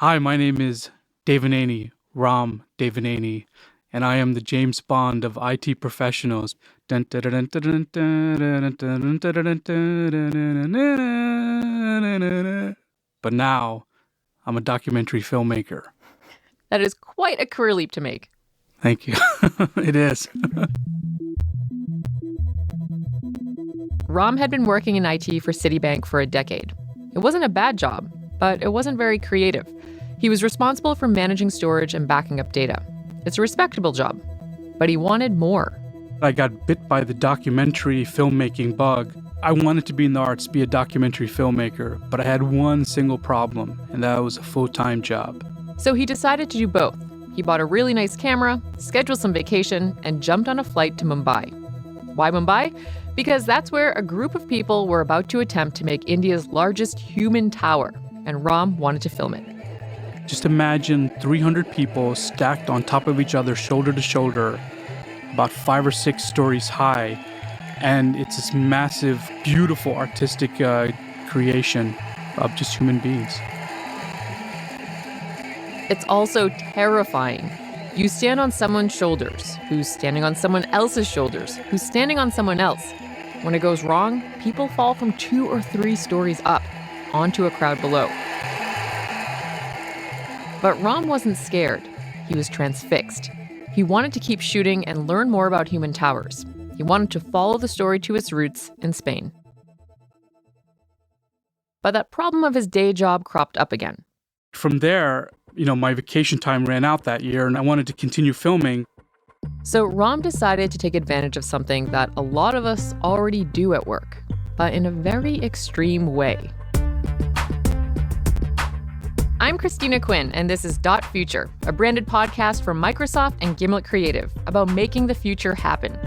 Hi, my name is Devaneni, Ram Devaneni, and I am the James Bond of IT professionals. But now I'm a documentary filmmaker. That is quite a career leap to make. Thank you. It is. Ram had been working in IT for Citibank for a decade. It wasn't a bad job, but it wasn't very creative. He was responsible for managing storage and backing up data. It's a respectable job, but he wanted more. I got bit by the documentary filmmaking bug. I wanted to be in the arts, be a documentary filmmaker, but I had one single problem, and that was a full-time job. So he decided to do both. He bought a really nice camera, scheduled some vacation, and jumped on a flight to Mumbai. Why Mumbai? Because that's where a group of people were about to attempt to make India's largest human tower, and Ram wanted to film it. Just imagine 300 people stacked on top of each other, shoulder to shoulder, about 5 or 6 stories high. And it's this massive, beautiful, artistic creation of just human beings. It's also terrifying. You stand on someone's shoulders, who's standing on someone else's shoulders, who's standing on someone else. When it goes wrong, people fall from 2 or 3 stories up onto a crowd below. But Ram wasn't scared. He was transfixed. He wanted to keep shooting and learn more about human towers. He wanted to follow the story to its roots in Spain. But that problem of his day job cropped up again. From there, my vacation time ran out that year, and I wanted to continue filming. So Ram decided to take advantage of something that a lot of us already do at work, but in a very extreme way. I'm Christina Quinn, and this is Dot Future, a branded podcast from Microsoft and Gimlet Creative about making the future happen.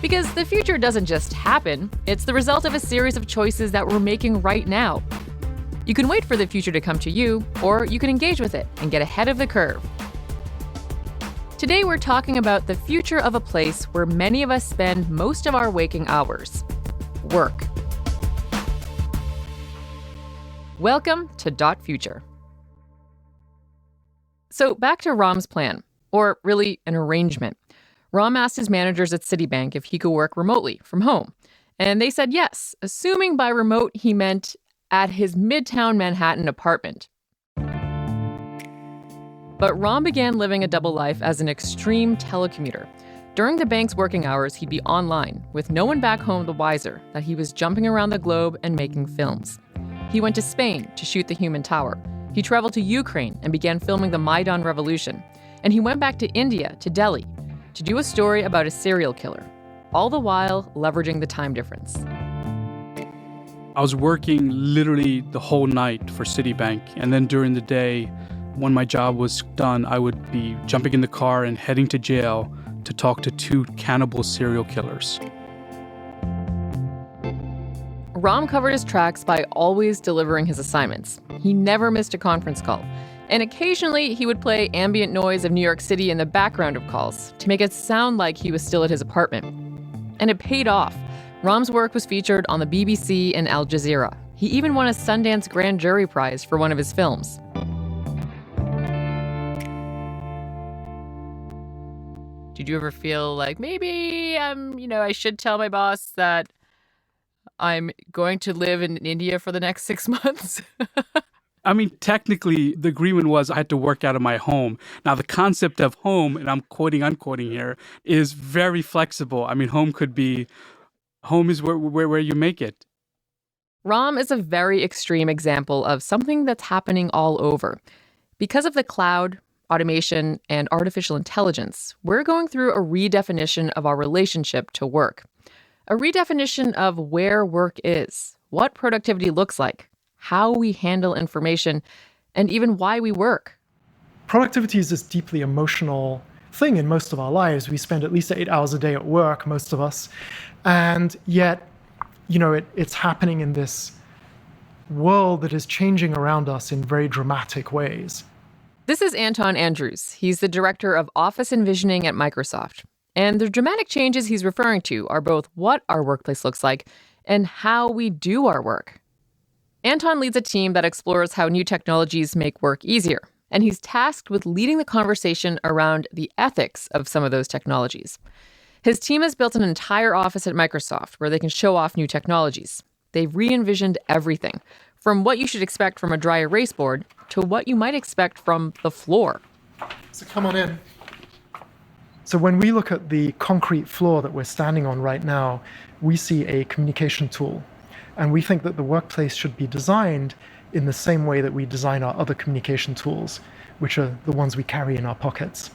Because the future doesn't just happen, it's the result of a series of choices that we're making right now. You can wait for the future to come to you, or you can engage with it and get ahead of the curve. Today we're talking about the future of a place where many of us spend most of our waking hours: work. Welcome to Dot Future. So back to Ram's plan, or really an arrangement. Ram asked his managers at Citibank if he could work remotely from home, and they said yes, assuming by remote he meant at his Midtown Manhattan apartment. But Ram began living a double life as an extreme telecommuter. During the bank's working hours, he'd be online, with no one back home the wiser that he was jumping around the globe and making films. He went to Spain to shoot the Human Tower. He traveled to Ukraine and began filming the Maidan Revolution. And he went back to India, to Delhi, to do a story about a serial killer, all the while leveraging the time difference. I was working literally the whole night for Citibank, and then during the day, when my job was done, I would be jumping in the car and heading to jail to talk to 2 cannibal serial killers. Ram covered his tracks by always delivering his assignments. He never missed a conference call. And occasionally, he would play ambient noise of New York City in the background of calls to make it sound like he was still at his apartment. And it paid off. Ram's work was featured on the BBC and Al Jazeera. He even won a Sundance Grand Jury Prize for one of his films. Did you ever feel like maybe I should tell my boss that I'm going to live in India for the next 6 months? Technically, the agreement was I had to work out of my home. Now, the concept of home, and I'm unquoting here, is very flexible. Home is where you make it. Ram is a very extreme example of something that's happening all over. Because of the cloud, automation, and artificial intelligence, we're going through a redefinition of our relationship to work. A redefinition of where work is, what productivity looks like, how we handle information, and even why we work. Productivity is this deeply emotional thing in most of our lives. We spend at least 8 hours a day at work, most of us. And yet, it's happening in this world that is changing around us in very dramatic ways. This is Anton Andrews. He's the director of Office Envisioning at Microsoft. And the dramatic changes he's referring to are both what our workplace looks like and how we do our work. Anton leads a team that explores how new technologies make work easier, and he's tasked with leading the conversation around the ethics of some of those technologies. His team has built an entire office at Microsoft where they can show off new technologies. They've re-envisioned everything, from what you should expect from a dry erase board to what you might expect from the floor. So come on in. So when we look at the concrete floor that we're standing on right now, we see a communication tool. And we think that the workplace should be designed in the same way that we design our other communication tools, which are the ones we carry in our pockets.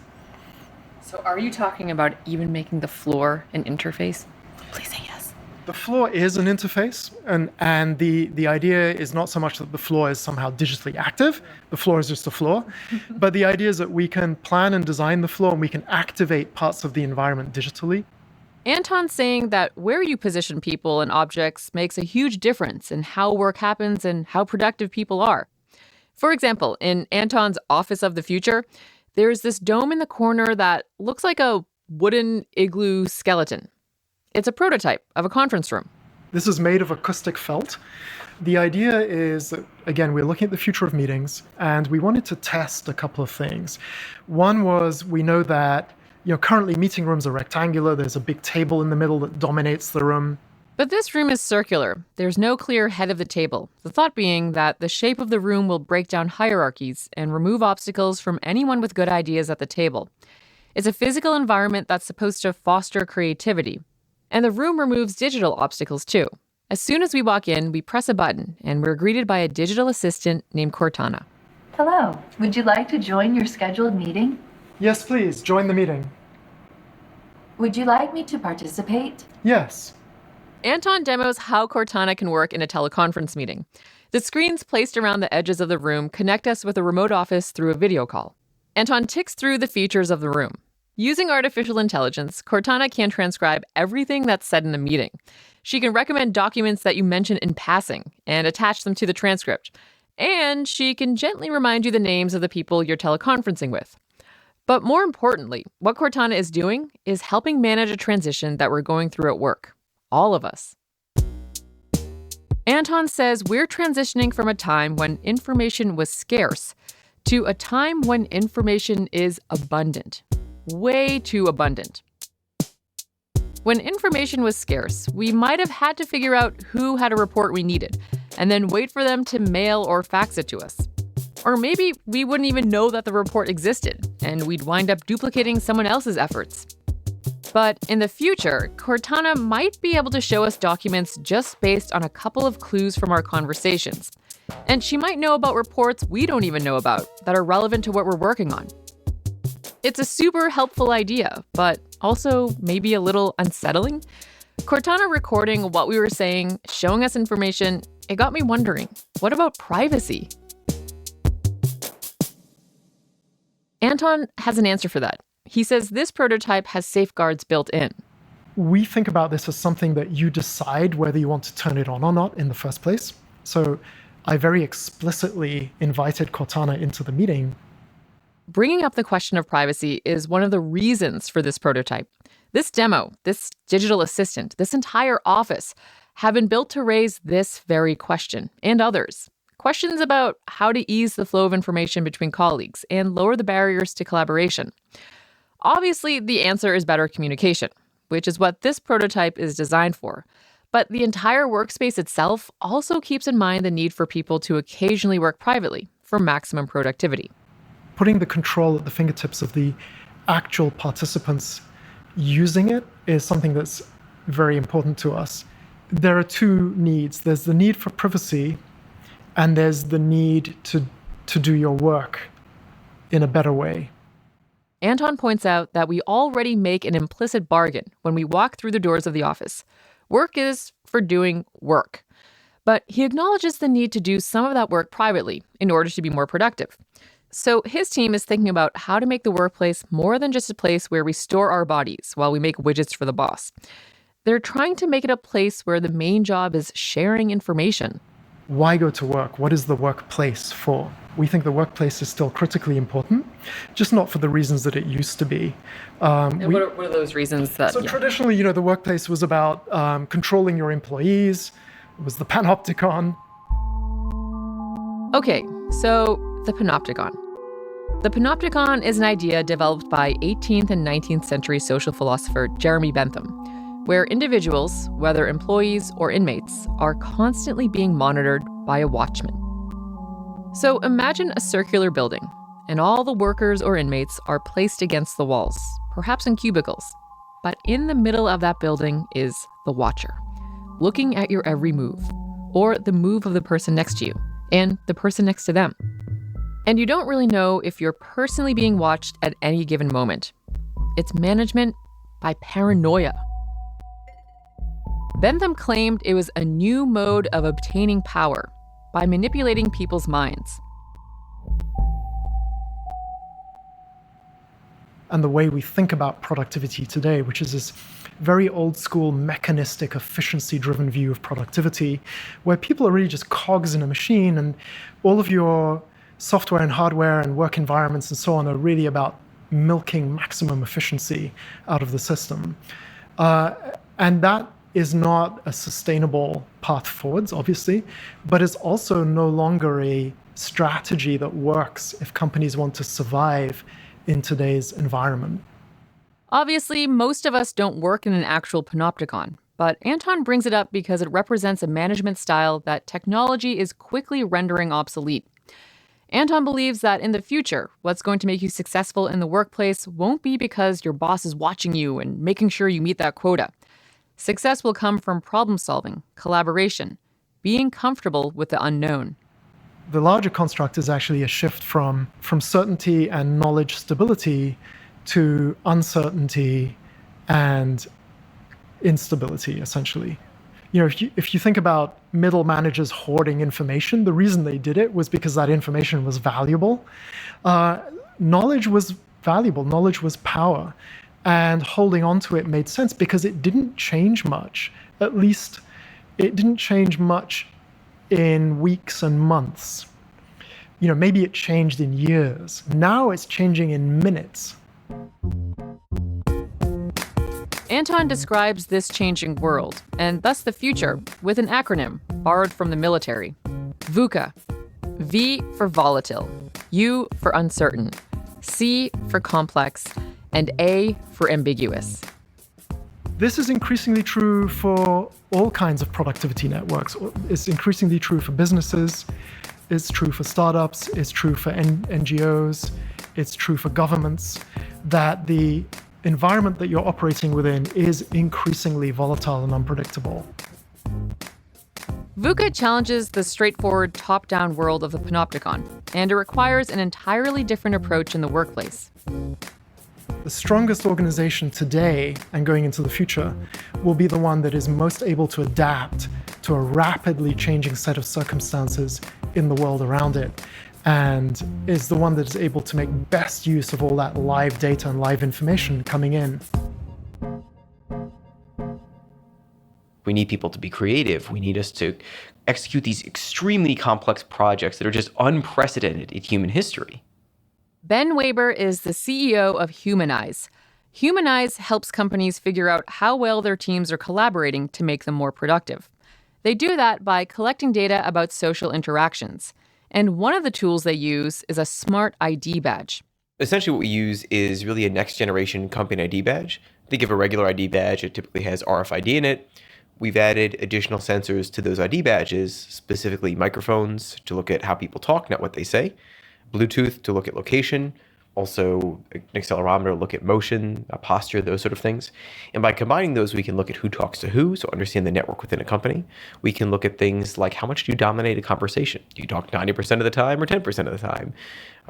So are you talking about even making the floor an interface? Please say yes. The floor is an interface, and the idea is not so much that the floor is somehow digitally active. The floor is just a floor. But the idea is that we can plan and design the floor, and we can activate parts of the environment digitally. Anton's saying that where you position people and objects makes a huge difference in how work happens and how productive people are. For example, in Anton's Office of the Future, there's this dome in the corner that looks like a wooden igloo skeleton. It's a prototype of a conference room. This is made of acoustic felt. The idea is that, again, we're looking at the future of meetings, and we wanted to test a couple of things. One was, we know that currently meeting rooms are rectangular. There's a big table in the middle that dominates the room. But this room is circular. There's no clear head of the table. The thought being that the shape of the room will break down hierarchies and remove obstacles from anyone with good ideas at the table. It's a physical environment that's supposed to foster creativity. And the room removes digital obstacles too. As soon as we walk in, we press a button and we're greeted by a digital assistant named Cortana. Hello, would you like to join your scheduled meeting? Yes, please, join the meeting. Would you like me to participate? Yes. Anton demos how Cortana can work in a teleconference meeting. The screens placed around the edges of the room connect us with a remote office through a video call. Anton ticks through the features of the room. Using artificial intelligence, Cortana can transcribe everything that's said in a meeting. She can recommend documents that you mention in passing and attach them to the transcript. And she can gently remind you the names of the people you're teleconferencing with. But more importantly, what Cortana is doing is helping manage a transition that we're going through at work. All of us. Anton says we're transitioning from a time when information was scarce to a time when information is abundant. Way too abundant. When information was scarce, we might have had to figure out who had a report we needed, and then wait for them to mail or fax it to us. Or maybe we wouldn't even know that the report existed, and we'd wind up duplicating someone else's efforts. But in the future, Cortana might be able to show us documents just based on a couple of clues from our conversations. And she might know about reports we don't even know about that are relevant to what we're working on. It's a super helpful idea, but also maybe a little unsettling. Cortana recording what we were saying, showing us information, it got me wondering, what about privacy? Anton has an answer for that. He says this prototype has safeguards built in. We think about this as something that you decide whether you want to turn it on or not in the first place. So I very explicitly invited Cortana into the meeting. Bringing up the question of privacy is one of the reasons for this prototype. This demo, this digital assistant, this entire office have been built to raise this very question and others. Questions about how to ease the flow of information between colleagues and lower the barriers to collaboration. Obviously, the answer is better communication, which is what this prototype is designed for. But the entire workspace itself also keeps in mind the need for people to occasionally work privately for maximum productivity. Putting the control at the fingertips of the actual participants using it is something that's very important to us. There are two needs. There's the need for privacy, and there's the need to do your work in a better way. Anton points out that we already make an implicit bargain when we walk through the doors of the office. Work is for doing work. But he acknowledges the need to do some of that work privately in order to be more productive. So his team is thinking about how to make the workplace more than just a place where we store our bodies while we make widgets for the boss. They're trying to make it a place where the main job is sharing information. Why go to work? What is the workplace for? We think the workplace is still critically important, just not for the reasons that it used to be. What are those reasons that... So traditionally, the workplace was about controlling your employees. It was the panopticon. Okay, so the panopticon. The panopticon is an idea developed by 18th and 19th century social philosopher Jeremy Bentham, where individuals, whether employees or inmates, are constantly being monitored by a watchman. So imagine a circular building, and all the workers or inmates are placed against the walls, perhaps in cubicles. But in the middle of that building is the watcher, looking at your every move, or the move of the person next to you, and the person next to them. And you don't really know if you're personally being watched at any given moment. It's management by paranoia. Bentham claimed it was a new mode of obtaining power by manipulating people's minds. And the way we think about productivity today, which is this very old school, mechanistic, efficiency-driven view of productivity, where people are really just cogs in a machine, and all of your software and hardware and work environments and so on are really about milking maximum efficiency out of the system. And that is not a sustainable path forwards, obviously, but is also no longer a strategy that works if companies want to survive in today's environment. Obviously, most of us don't work in an actual panopticon, but Anton brings it up because it represents a management style that technology is quickly rendering obsolete. Anton believes that in the future, what's going to make you successful in the workplace won't be because your boss is watching you and making sure you meet that quota. Success will come from problem solving, collaboration, being comfortable with the unknown. The larger construct is actually a shift from certainty and knowledge stability to uncertainty and instability, essentially. You know, if you think about middle managers hoarding information, the reason they did it was because that information was valuable. Knowledge was valuable. Knowledge was power. And holding on to it made sense because it didn't change much. At least it didn't change much in weeks and months. You know, maybe it changed in years. Now it's changing in minutes. Anton describes this changing world, and thus the future, with an acronym borrowed from the military. VUCA. V for volatile, U for uncertain, C for complex, and A for ambiguous. This is increasingly true for all kinds of productivity networks. It's increasingly true for businesses. It's true for startups. It's true for NGOs. It's true for governments, that the environment that you're operating within is increasingly volatile and unpredictable. VUCA challenges the straightforward top-down world of the panopticon, and it requires an entirely different approach in the workplace. The strongest organization today and going into the future will be the one that is most able to adapt to a rapidly changing set of circumstances in the world around it, and is the one that is able to make best use of all that live data and live information coming in. We need people to be creative. We need us to execute these extremely complex projects that are just unprecedented in human history. Ben Weber is the CEO of Humanize. Humanize helps companies figure out how well their teams are collaborating to make them more productive. They do that by collecting data about social interactions. And one of the tools they use is a smart ID badge. Essentially what we use is really a next generation company ID badge. Think of a regular ID badge. It typically has RFID in it. We've added additional sensors to those ID badges, specifically microphones to look at how people talk, not what they say, Bluetooth to look at location, also an accelerometer to look at motion, posture, those sort of things. And by combining those, we can look at who talks to who, so understand the network within a company. We can look at things like how much do you dominate a conversation? Do you talk 90% of the time or 10% of the time?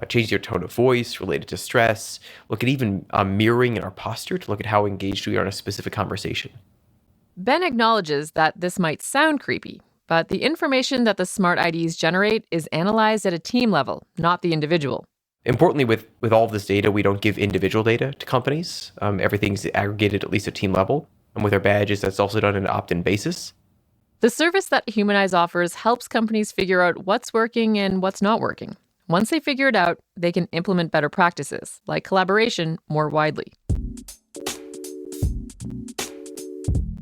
Change your tone of voice related to stress. Look at even mirroring in our posture to look at how engaged we are in a specific conversation. Ben acknowledges that this might sound creepy, but the information that the smart IDs generate is analyzed at a team level, not the individual. Importantly, with all of this data, we don't give individual data to companies. Everything's aggregated at least at team level. And with our badges, that's also done on an opt-in basis. The service that Humanize offers helps companies figure out what's working and what's not working. Once they figure it out, they can implement better practices, like collaboration, more widely.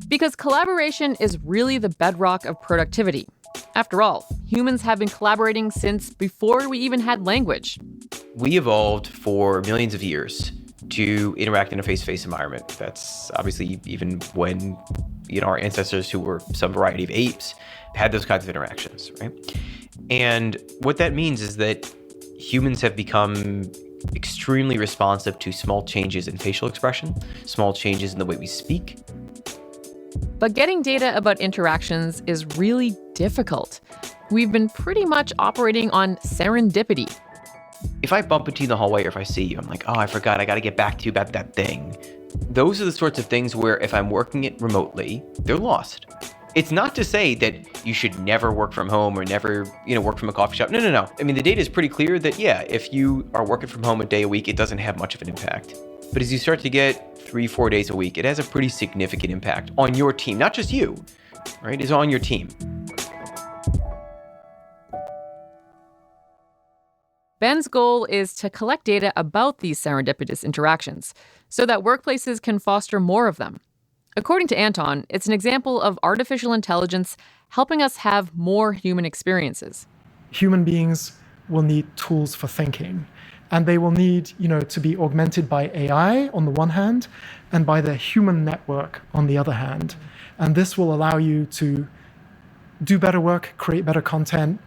Because collaboration is really the bedrock of productivity. After all, humans have been collaborating since before we even had language. We evolved for millions of years to interact in a face-to-face environment. That's obviously even when our ancestors, who were some variety of apes, had those kinds of interactions, right? And what that means is that humans have become extremely responsive to small changes in facial expression, small changes in the way we speak. But getting data about interactions is really difficult. We've been pretty much operating on serendipity. If I bump into you in the hallway or if I see you, I'm like, oh, I forgot, I got to get back to you about that thing. Those are the sorts of things where if I'm working it remotely, they're lost. It's not to say that you should never work from home or never, work from a coffee shop. No. I mean, the data is pretty clear that, if you are working from home a day a week, it doesn't have much of an impact. But as you start to get 3-4 days a week, it has a pretty significant impact on your team, not just you, right? It's on your team. Ben's goal is to collect data about these serendipitous interactions so that workplaces can foster more of them. According to Anton, it's an example of artificial intelligence helping us have more human experiences. Human beings will need tools for thinking, and they will need, to be augmented by AI on the one hand and by the human network on the other hand. And this will allow you to do better work, create better content,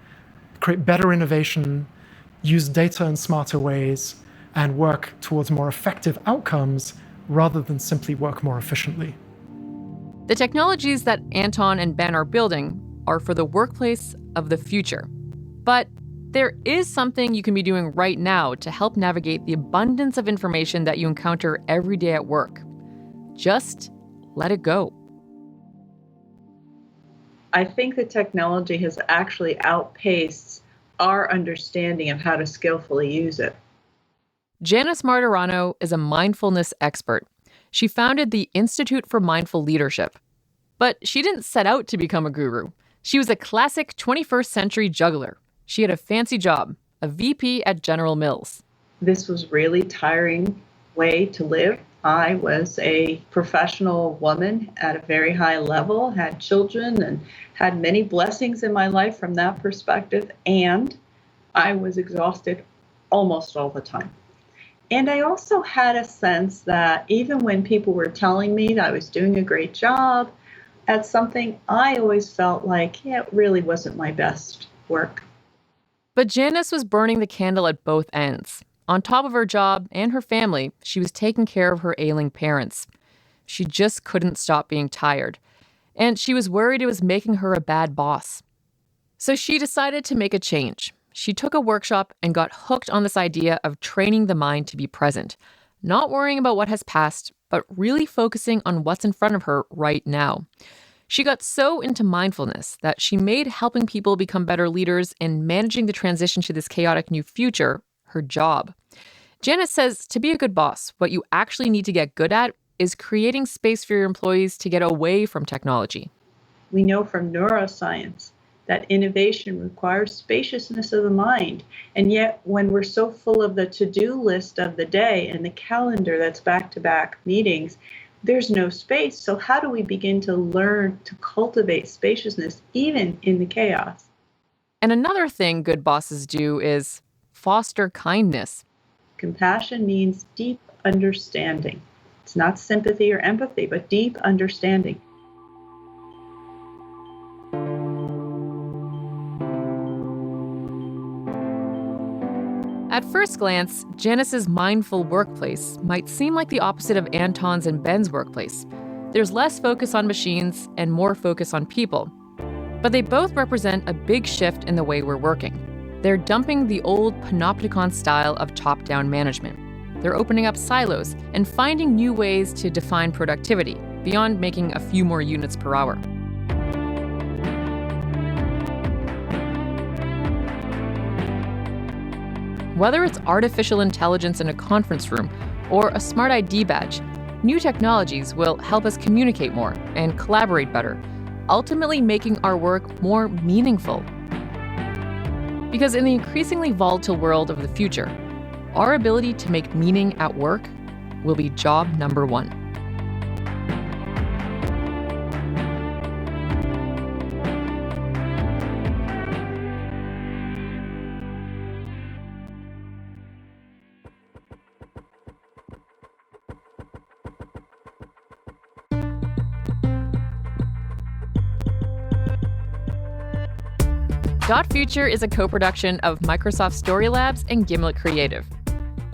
create better innovation, use data in smarter ways, and work towards more effective outcomes rather than simply work more efficiently. The technologies that Anton and Ben are building are for the workplace of the future. But there is something you can be doing right now to help navigate the abundance of information that you encounter every day at work. Just let it go. I think the technology has actually outpaced our understanding of how to skillfully use it. Janice Martirano is a mindfulness expert. She founded the Institute for Mindful Leadership. But she didn't set out to become a guru. She was a classic 21st century juggler. She had a fancy job, a VP at General Mills. This was really tiring way to live. I was a professional woman at a very high level, had children, and had many blessings in my life from that perspective. And I was exhausted almost all the time. And I also had a sense that even when people were telling me that I was doing a great job at something, I always felt like it really wasn't my best work. But Janice was burning the candle at both ends. On top of her job and her family, she was taking care of her ailing parents. She just couldn't stop being tired. And she was worried it was making her a bad boss. So she decided to make a change. She took a workshop and got hooked on this idea of training the mind to be present, not worrying about what has passed, but really focusing on what's in front of her right now. She got so into mindfulness that she made helping people become better leaders and managing the transition to this chaotic new future her job. Janice says to be a good boss, what you actually need to get good at is creating space for your employees to get away from technology. We know from neuroscience that innovation requires spaciousness of the mind. And yet, when we're so full of the to-do list of the day and the calendar that's back-to-back meetings, there's no space. So how do we begin to learn to cultivate spaciousness even in the chaos? And another thing good bosses do is foster kindness. Compassion means deep understanding. It's not sympathy or empathy, but deep understanding. At first glance, Janice's mindful workplace might seem like the opposite of Anton's and Ben's workplace. There's less focus on machines and more focus on people. But they both represent a big shift in the way we're working. They're dumping the old panopticon style of top-down management. They're opening up silos and finding new ways to define productivity, beyond making a few more units per hour. Whether it's artificial intelligence in a conference room or a smart ID badge, new technologies will help us communicate more and collaborate better, ultimately making our work more meaningful. Because in the increasingly volatile world of the future, our ability to make meaning at work will be job number one. Dot Future is a co-production of Microsoft Story Labs and Gimlet Creative.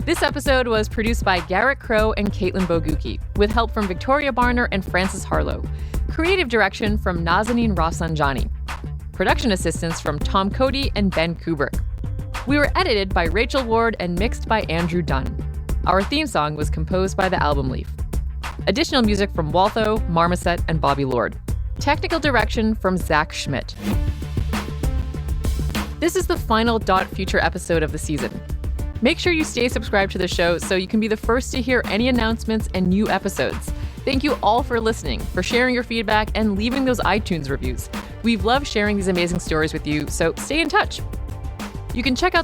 This episode was produced by Garrett Crow and Caitlin Boguki, with help from Victoria Barner and Francis Harlow. Creative direction from Nazanin Rafsanjani. Production assistance from Tom Cody and Ben Kubrick. We were edited by Rachel Ward and mixed by Andrew Dunn. Our theme song was composed by The Album Leaf. Additional music from Waltho, Marmoset, and Bobby Lord. Technical direction from Zach Schmidt. This is the final Dot Future episode of the season. Make sure you stay subscribed to the show so you can be the first to hear any announcements and new episodes. Thank you all for listening, for sharing your feedback, and leaving those iTunes reviews. We've loved sharing these amazing stories with you, so stay in touch. You can check out